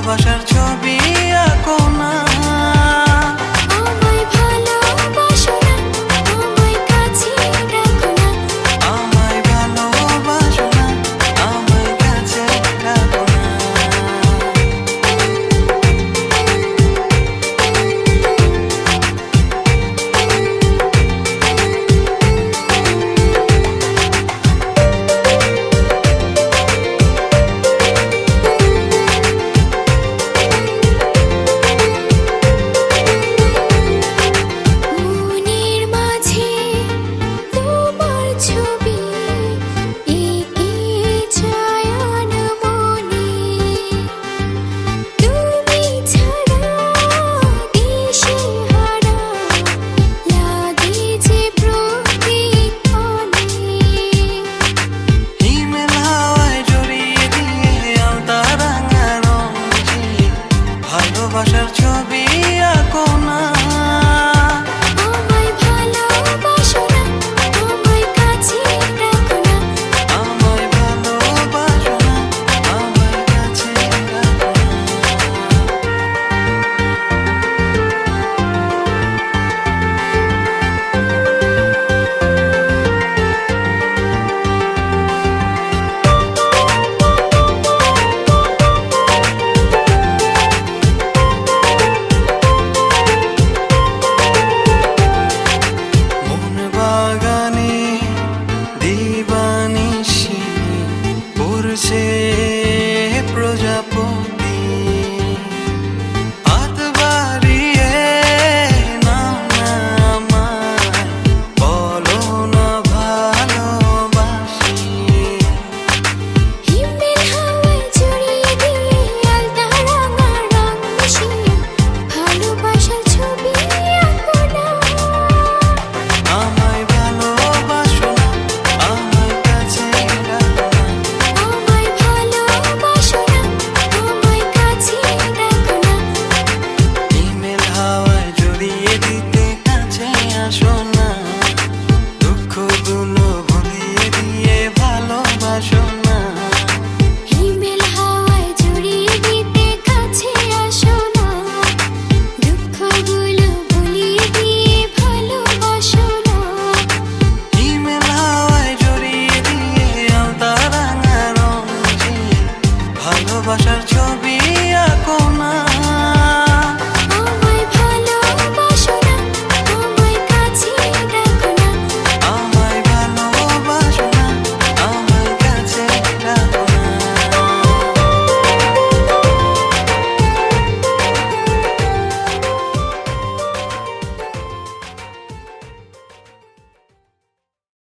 ভালোবাসার ছবি আঁকো না। আমায় ভালোবাসো না, আমায় কাছে রাখো না। আমায় ভালোবাসো না, আমায় কাছে রাখো না। মনের মাঝে তোমার ছবি এঁকে যায় আনমনে। তুমি ছাড়া দিশেহারা লাগে যে প্রতিক্ষণে। হিমেল হাওয়ায় জড়িয়ে দিয়ে আলতা রাঙা রঙে ভালোবাসার ছবি